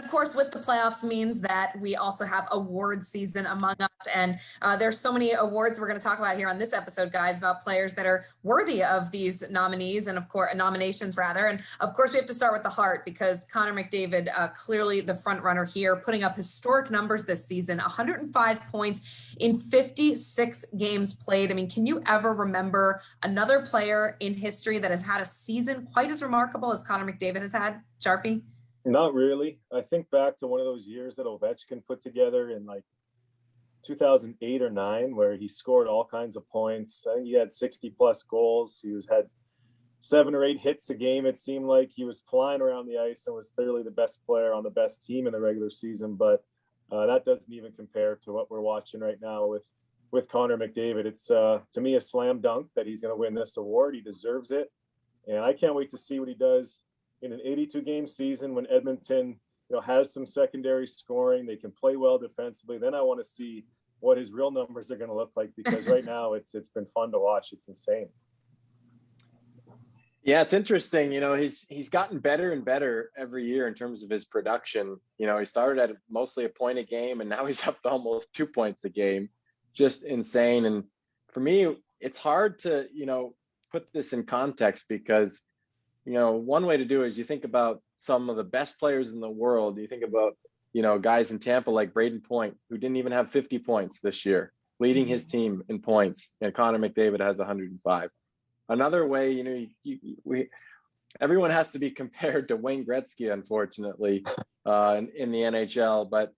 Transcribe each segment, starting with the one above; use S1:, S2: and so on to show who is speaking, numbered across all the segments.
S1: of course, with the playoffs means that we also have award season among us. And there's so many awards we're going to talk about here on this episode, guys, about players that are worthy of these nominees and, of course, nominations rather. And of course, we have to start with the Hart because Connor McDavid, clearly the front runner here, putting up historic numbers this season, 105 points in 56 games played. I mean, can you ever remember another player in history that has had a season quite as remarkable as Connor McDavid has had, Sharpie?
S2: Not really. I think back to one of those years that Ovechkin put together in like 2008 or 9, where he scored all kinds of points. I think he had 60 plus goals. He had 7 or 8 hits a game. It seemed like he was flying around the ice and was clearly the best player on the best team in the regular season. But that doesn't even compare to what we're watching right now with Connor McDavid. It's to me a slam dunk that he's going to win this award. He deserves it, and I can't wait to see what he does in an 82 game season when Edmonton, has some secondary scoring. They can play well defensively. Then I want to see what his real numbers are going to look like, because right now it's been fun to watch. It's insane.
S3: Yeah, it's interesting. He's gotten better and better every year in terms of his production. He started at mostly a point a game, and now he's up to almost 2 points a game. Just insane. And for me, it's hard to, put this in context because one way to do it is you think about some of the best players in the world. You think about, guys in Tampa like Braden Point, who didn't even have 50 points this year, leading his team in points. And Connor McDavid has 105. Another way, everyone has to be compared to Wayne Gretzky, unfortunately, in the NHL. But,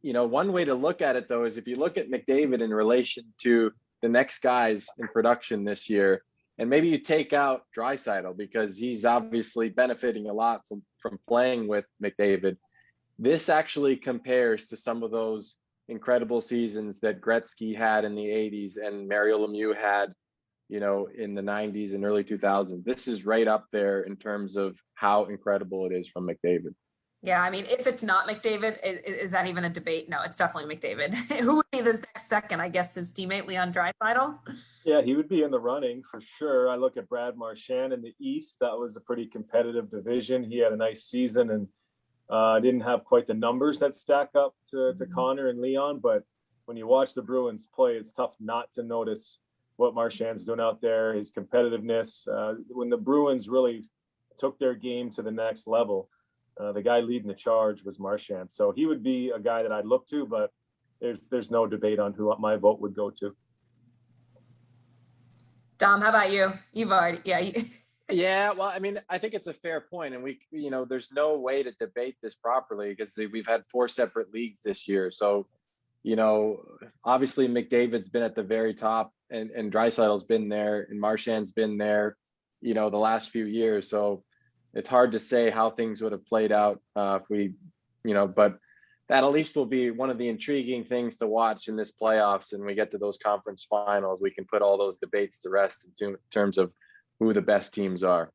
S3: one way to look at it, though, is if you look at McDavid in relation to the next guys in production this year, and maybe you take out Draisaitl because he's obviously benefiting a lot from playing with McDavid. This actually compares to some of those incredible seasons that Gretzky had in the 80s and Mario Lemieux had, in the 90s and early 2000s. This is right up there in terms of how incredible it is from McDavid.
S1: Yeah, I mean, if it's not McDavid, is that even a debate? No, it's definitely McDavid. Who would be this next second? I guess his teammate Leon Draisaitl.
S2: Yeah, he would be in the running for sure. I look at Brad Marchand in the East. That was a pretty competitive division. He had a nice season and didn't have quite the numbers that stack up to Connor and Leon. But when you watch the Bruins play, it's tough not to notice what Marchand's doing out there, his competitiveness. When the Bruins really took their game to the next level, the guy leading the charge was Marchand. So he would be a guy that I'd look to, but there's no debate on who my vote would go to.
S1: Dom, how about you? You've already,
S3: Yeah, well, I mean, I think it's a fair point, and we, there's no way to debate this properly because we've had 4 separate leagues this year. So, obviously McDavid's been at the very top, and Draisaitl's been there, and Marchand's been there, the last few years. So it's hard to say how things would have played out if we, but that at least will be one of the intriguing things to watch in this playoffs. And we get to those conference finals, we can put all those debates to rest in terms of who the best teams are.